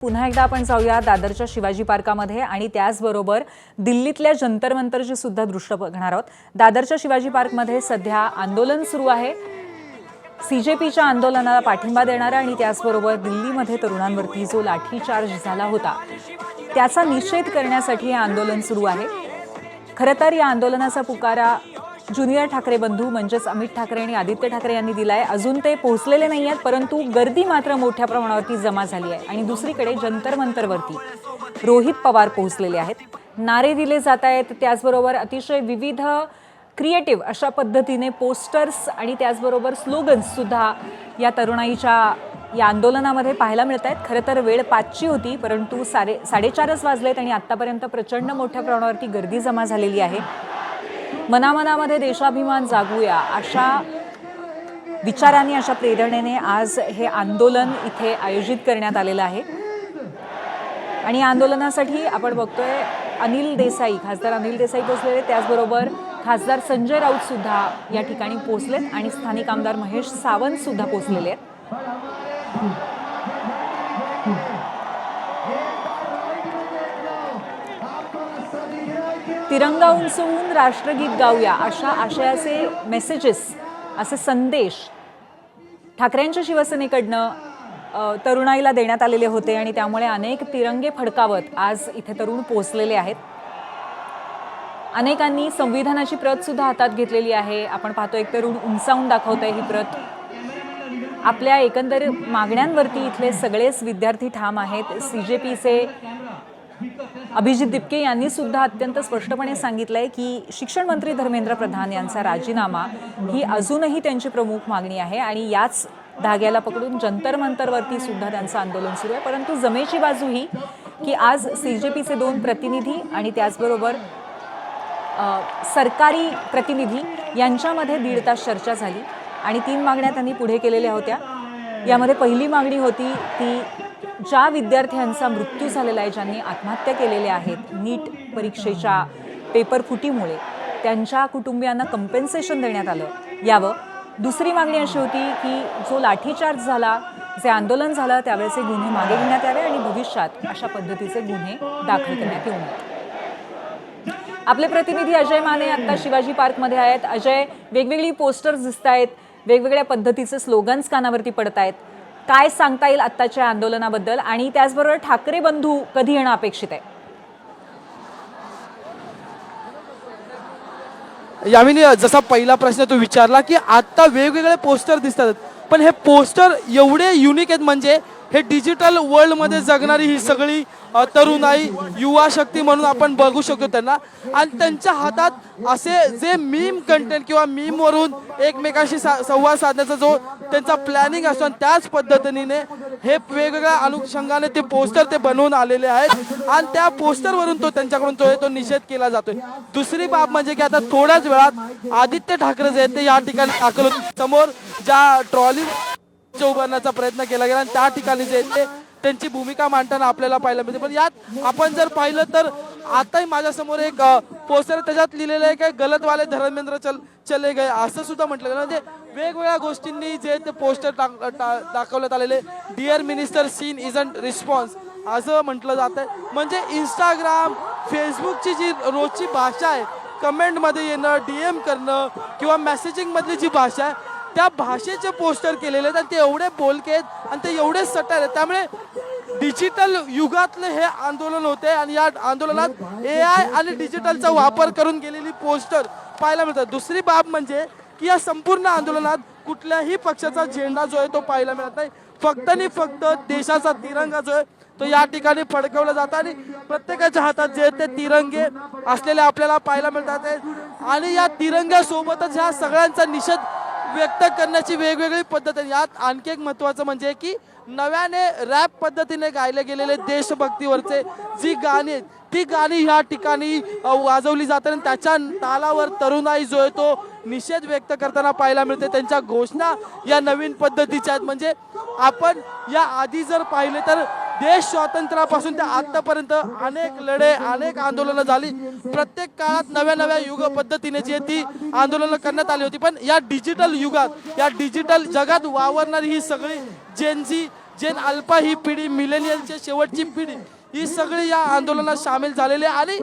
पुन्हा एकदा आपण जाऊया दादरच्या शिवाजी पार्कामध्ये आणि त्याचबरोबर दिल्लीतल्या जंतर मंतरची सुद्धा दृश्य बघणार आहोत। दादरच्या शिवाजी पार्कमध्ये सध्या आंदोलन सुरू आहे। सीजेपीच्या आंदोलनाला पाठिंबा देणारा आणि त्याचबरोबर दिल्लीमध्ये तरुणांवरती जो लाठीचार्ज झाला होता त्याचा निषेध करण्यासाठी हे आंदोलन सुरू आहे। खरं तर या आंदोलनाचा पुकारा ज्युनियर ठाकरे बंधू म्हणजेच अमित ठाकरे आणि आदित्य ठाकरे यांनी दिलाय। अजून ते पोहोचलेले नाही आहेत, परंतु गर्दी मात्र मोठ्या प्रमाणावरती जमा झाली आहे आणि दुसरीकडे जंतर मंतरवरती रोहित पवार पोहोचलेले आहेत। नारे दिले जात आहेत, त्याचबरोबर अतिशय विविध क्रिएटिव्ह अशा पद्धतीने पोस्टर्स आणि त्याचबरोबर स्लोगन्स सुद्धा या तरुणाईच्या या आंदोलनामध्ये पाहायला मिळत आहेत। खरं तर वेळ 5ची होती, परंतु 4:30 वाजलेत आणि आतापर्यंत प्रचंड मोठ्या प्रमाणावरती गर्दी जमा झालेली आहे। मनामनामध्ये देशाभिमान जागूया अशा विचारांनी, अशा प्रेरणेने आज हे आंदोलन इथे आयोजित करण्यात आलेलं आहे। आणि या आंदोलनासाठी आपण बघतोय अनिल देसाई, खासदार अनिल देसाई पोहोचलेले, त्याचबरोबर खासदार संजय राऊत सुद्धा या ठिकाणी पोहोचलेत आणि स्थानिक आमदार महेश सावंत सुद्धा पोहोचलेले आहेत। तिरंगा उंचवून राष्ट्रगीत गाऊया अशा आशयाचे मेसेजेस, असे संदेश ठाकरेंच्या शिवसेनेकडनं तरुणाईला देण्यात आलेले होते आणि त्यामुळे अनेक तिरंगे फडकावत आज इथे तरुण पोहोचलेले आहेत। अनेकांनी संविधानाची प्रत सुद्धा हातात घेतलेली आहे। आपण पाहतो एक तरुण उंचावून दाखवतोय ही प्रत। आपल्या एकंदर मागण्यांवरती इथले सगळेच विद्यार्थी ठाम आहेत। सीजेपीचे अभिजित दिपके यांनी सुद्धा अत्यंत स्पष्टपणे सांगितलंय की शिक्षण मंत्री धर्मेंद्र प्रधान यांचा राजीनामा ही अजूनही त्यांची प्रमुख मागणी आहे आणि याच धाग्याला पकडून जंतर मंतरवरती सुद्धा त्यांचं आंदोलन सुरू आहे। परंतु जमेची बाजू ही की आज सीजेपीचे 2 प्रतिनिधी आणि त्याचबरोबर सरकारी प्रतिनिधी यांच्यामध्ये 1.5 तास चर्चा झाली आणि 3 मागण्या त्यांनी पुढे केलेल्या होत्या। यामध्ये पहिली मागणी होती ती ज्या विद्यार्थ्यांचा मृत्यू झालेला आहे, ज्यांनी आत्महत्या केलेल्या आहेत नीट परीक्षेच्या पेपर फुटीमुळे, त्यांच्या कुटुंबियांना कंपेन्सेशन देण्यात आलं यावं। दुसरी मागणी अशी होती की जो लाठीचार्ज झाला, जे आंदोलन झालं त्यावेळेचे गुन्हे मागे घेण्यात यावे आणि भविष्यात अशा पद्धतीचे गुन्हे दाखल करण्यात येऊ नयेत। आपले प्रतिनिधी अजय माने आता शिवाजी पार्कमध्ये आहेत। अजय, वेगवेगळी पोस्टर्स दिसत आहेत, वेगवेगळ्या पद्धतीचे स्लोगन्स कानावरती पडत आहेत, काय सांगता येईल आत्ताच्या आंदोलनाबद्दल आणि त्याचबरोबर ठाकरे बंधू कधी येणं अपेक्षित आहे? यामिनी, जसा पहिला प्रश्न तू विचारला की आता वेगवेगळे पोस्टर दिसतात, पण हे पोस्टर एवढे युनिक आहेत म्हणजे हे डिजिटल वर्ल्डमध्ये जगणारी ही सगळी तरुणाई, युवा शक्ती म्हणून आपण बघू शकतो त्यांना। आणि त्यांच्या हातात असे जे मीम कंटेंट किंवा मीमवरून एकमेकांशी संवाद साधण्याचा जो त्यांचा प्लॅनिंग असतो आणि त्याच पद्धतीने हे वेगवेगळ्या अनुषंगाने ते पोस्टर ते बनवून आलेले आहेत आणि त्या पोस्टरवरून त्यांच्याकडून तो निषेध केला जातोय। दुसरी बाब म्हणजे की आता थोड्याच वेळात आदित्य ठाकरे जे आहेत ते या ठिकाणी दाखल होत। समोर ज्या ट्रॉली उभारण्याचा प्रयत्न केला गेला आणि त्या ठिकाणी जे ते त्यांची भूमिका मांडताना आपल्याला पाहायला मिळते। पण यात आपण जर पाहिलं तर आताही माझ्यासमोर एक पोस्टर, त्याच्यात लिहिलेलं आहे की गलत वाले धर्मेंद्र चले गए असं सुद्धा म्हटलं गेलं। म्हणजे वेगवेगळ्या गोष्टींनी जे ते पोस्टर दाखवण्यात आलेले। Dear minister, seen isn't response असं म्हटलं जातं। म्हणजे इंस्टाग्राम, फेसबुकची जी रोजची भाषा आहे, कमेंटमध्ये येणं, DM करणं किंवा मेसेजिंगमधली जी भाषा आहे त्या भाषेचे पोस्टर केलेले आहेत आणि ते एवढे बोलके आहेत आणि ते एवढे सटर आहेत। त्यामुळे डिजिटल युगातले हे आंदोलन होते आणि या आंदोलनात AI आणि डिजिटलचा वापर करून गेलेली पोस्टर पाहायला मिळतात। दुसरी बाब म्हणजे की या संपूर्ण आंदोलनात कुठल्याही पक्षाचा झेंडा जो आहे तो पाहायला मिळत नाही। फक्त आणि फक्त देशाचा तिरंगा जो आहे तो या ठिकाणी फडकवला जातो आणि प्रत्येकाच्या हातात जे ते तिरंगे असलेले आपल्याला पाहायला मिळतात आणि या तिरंग्यासोबतच ह्या सगळ्यांचा निषेध व्यक्त करण्याची वेगवेगळी पद्धत आहे। यात आणखी एक महत्त्वाचं म्हणजे की नव्याने रॅप पद्धतीने गायले गेलेले देशभक्तीवरचे जी गाणी आहेत ती गाणी ह्या ठिकाणी वाजवली जातात आणि त्याच्या तालावर तरुणाई जो आहे तो निषेध व्यक्त करताना पाहायला मिळते। त्यांच्या घोषणा या नवीन पद्धतीच्या आहेत। म्हणजे आपण या आधी जर पाहिले तर देश स्वातंत्र्यापासून ते आतापर्यंत अनेक लढे, अनेक आंदोलनं झाली। प्रत्येक काळात नव्या नव्या युग पद्धतीने जी ती आंदोलनं करण्यात आली होती। पण या डिजिटल युगात, या डिजिटल जगात वावरणारी ही सगळी जेनझी जेन अल्फा ही पिढी, मिलेनियलची शेवटची पिढी, ही सगळी या आंदोलनात सामील झालेली आहे. आणि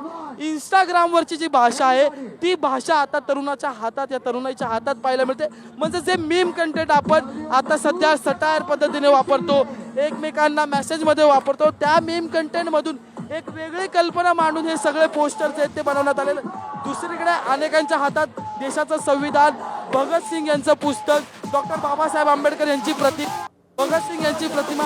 इंस्टाग्रामवरची जी भाषा आहे ती भाषा आता तरुणाच्या हातात, या तरुणाच्या हातात पाहायला मिळते. म्हणजे जे मीम कंटेंट आपण आता सध्या सटायर पद्धतीने वापरतो, एकमेकांना मेसेजमध्ये वापरतो, त्या मीम कंटेंटमधून एक वेगळी कल्पना मांडून हे सगळे पोस्टर्स आहेत ते बनवण्यात आलेले. दुसरीकडे अनेकांच्या हातात देशाचं संविधान, भगतसिंग यांचं पुस्तक, डॉक्टर बाबासाहेब आंबेडकर यांची प्रतिमा, भगतसिंग यांची प्रतिमा,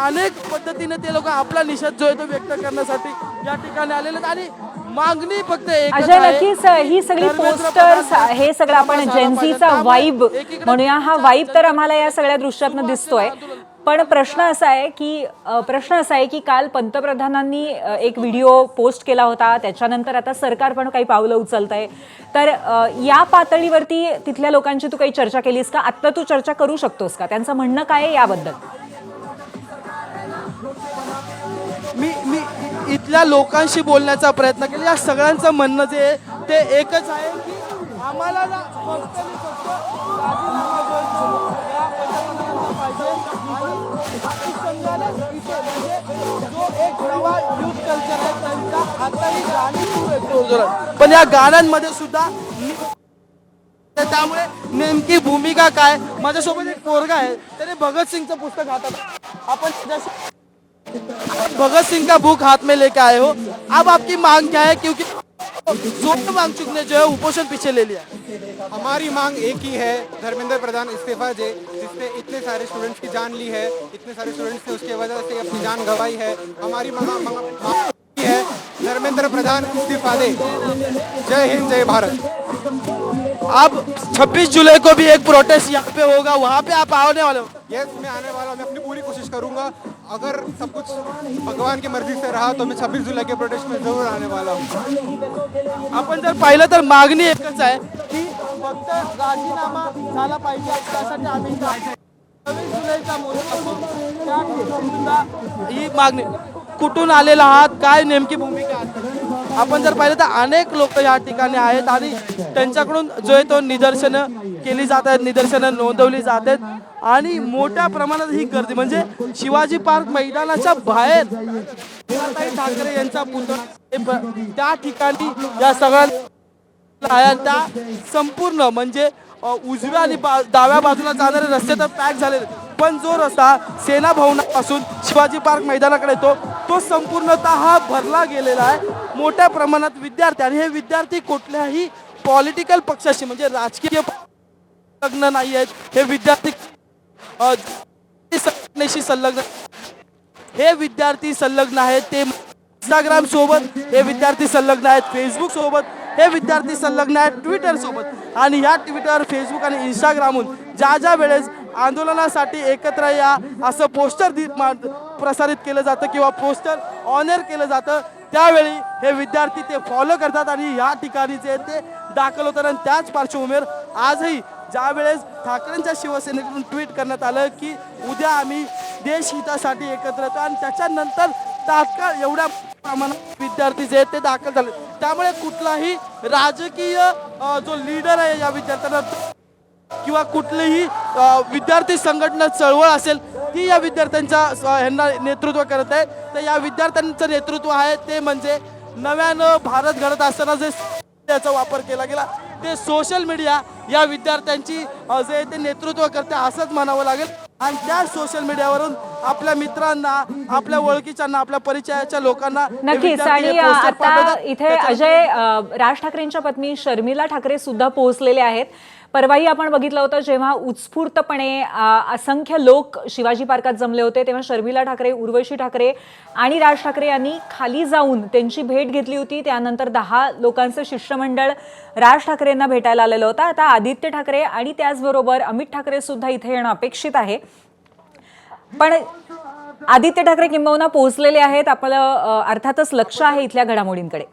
अनेक पद्धतीने ते लोक आपला निषेध जो आहे तो व्यक्त करण्यासाठी या ठिकाणी आलेले आहेत. आणि मागणी फक्त एकच अजय, आहे. नक्कीच ही सगळी धर्मेंद्र पोस्टर्स, प्रधान हे सगळं आपण जेन्झीचा वाईब म्हणूया, हा वाईब तर आम्हाला या सगळ्या दृश्यातनं दिसतोय. पण प्रश्न असा आहे की काल पंतप्रधानांनी एक व्हिडिओ पोस्ट केला होता, त्याच्यानंतर आता सरकार पण काही पावलं उचलत आहे. तर या पातळीवरती तिथल्या लोकांची तू काही चर्चा केलीस का? आत्ता तू चर्चा करू शकतोस का? त्यांचं म्हणणं काय आहे याबद्दल? मी इथल्या लोकांशी बोलण्याचा प्रयत्न केला. या सगळ्यांचं म्हणणं जे आहे ते एकच आहे की आम्हाला ना फक्त आणि फक्त राजीनामा जो आहे तो या पंतप्रधानांचा पाहिजे. आणि समजायला इथे म्हणजे जो एक नवा युथ कल्चर आहे त्यांचा आता ही गाणी सुरू आहेत जोरजोरात. पण या गाण्यांमध्ये सुद्धा त्यामुळे नेमकी भूमिका काय? माझ्यासोबत एक पोरगा आहे, त्याने भगतसिंगचं पुस्तक हातात, आपण भगत सिंह का बुक हाथ में लेके आए हो. अब आपकी मांग क्या है? क्योंकि जोर मांग चुकने जो है उपोषण पीछे ले लिया. हमारी मांग एक ही है, धर्मेंद्र प्रधान इस्तीफा दे, जिसने इतने सारे स्टूडेंट्स की जान ली है, इतने सारे स्टूडेंट्स ने उसके वजह से अपनी जान गंवाई है. हमारी मांग है धर्मेंद्र प्रधान इस्तीफा दे. जय हिंद, जय भारत. अब 26 जुलाई को भी एक प्रोटेस्ट यहाँ पे होगा, वहाँ पे आप आने वाले हो? यस, मैं आने वाला हूँ. मैं अपनी पूरी कोशिश करूंगा. अगर सब कुछ भगवान की मर्जी से रहा तो मैं 26 जुलाई के प्रोटेस्ट में जरूर आने वाला हूँ. आपण जर पाहिलं तर मागणी एकच आहे की फक्त राजीनामा झाला पाहिजे. त्यासाठी आम्ही 26 जुलैचा मोर्चा असून त्या ठिकाणी सुद्धा ही मागणी. कुठून आलेला आहात, काय नेमकी भूमिका आहे? आपण जर पाहिलं तर अनेक लोक या ठिकाणी आहेत आणि त्यांच्याकडून जो आहे तो निदर्शनं केली जात आहेत, निदर्शनं नोंदवली जात आहेत. आणि मोठ्या प्रमाणात ही गर्दी म्हणजे शिवाजी पार्क मैदानाच्या बाहेर उद्धव ठाकरे यांचा पुतळा त्या ठिकाणी या सगळ्या त्या संपूर्ण म्हणजे उजव्या आणि डाव्या बाजूला जाणारे रस्ते तर पॅक झालेले, पण जो रस्ता सेना भवनापासून शिवाजी पार्क मैदानाकडे येतो तो संपूर्णतः भरला गेलेला आहे. मोठ्या प्रमाणात विद्यार्थी, आणि हे विद्यार्थी कुठल्याही पॉलिटिकल पक्षाशी म्हणजे राजकीय संलग्न नाही आहेत. हे विद्यार्थी संघटनेशी संलग्न, हे विद्यार्थी संलग्न आहेत. ते इंस्टाग्राम सोबत हे विद्यार्थी संलग्न आहेत, फेसबुक सोबत हे विद्यार्थी संलग्न आहेत, ट्विटर सोबत. आणि ह्या ट्विटर, फेसबुक आणि इंस्टाग्रामहून ज्या वेळेस आंदोलनासाठी एकत्र या असं पोस्टर प्रसारित केलं जातं किंवा पोस्टर ऑनर केलं जातं, त्यावेळी हे विद्यार्थी ते फॉलो करतात आणि या ठिकाणी जे ते दाखल होतात. आणि त्याच पार्श्वभूमीवर आजही ज्या वेळेस ठाकरेंच्या शिवसेनेकडून ट्विट करण्यात आलं की उद्या आम्ही देशहितासाठी एकत्र येतो, आणि त्याच्यानंतर तात्काळ एवढ्या प्रमाणात विद्यार्थी जे आहेत ते दाखल झाले. त्यामुळे कुठलाही राजकीय जो लीडर आहे या विद्यार्थ्यांना किंवा कुठलीही विद्यार्थी संघटना चळवळ असेल ती या विद्यार्थ्यांच्या ह्यांना नेतृत्व करत आहे. तर या विद्यार्थ्यांचं नेतृत्व आहे ते म्हणजे नव्यानं भारत घडत असताना जे त्याचा वापर केला गेला ते सोशल मीडिया या विद्यार्थ्यांची जे ते नेतृत्व करते असंच म्हणावं लागेल. आणि त्या सोशल मीडियावरून आपल्या मित्रांना, आपल्या ओळखीच्यांना, आपल्या परिचयाच्या लोकांना नक्कीच. आणि आता इथे अजय, राज ठाकरेंच्या पत्नी शर्मिला ठाकरे सुद्धा पोहोचलेले आहेत. परवाही आपण बघितलं होतं जेव्हा उत्स्फूर्तपणे असंख्य लोक शिवाजी पार्कात जमले होते, तेव्हा शर्मिला ठाकरे, उर्वशी ठाकरे आणि राज ठाकरे यांनी खाली जाऊन त्यांची भेट घेतली होती. त्यानंतर 10 लोकांचं शिष्टमंडळ राज ठाकरेंना भेटायला आलेलं होतं. आता आदित्य ठाकरे आणि त्याचबरोबर अमित ठाकरे सुद्धा इथे येणं अपेक्षित आहे. पण आदित्य ठाकरे किंबहुना पोहोचलेले आहेत. आपलं अर्थातच लक्ष आहे इथल्या घडामोडींकडे.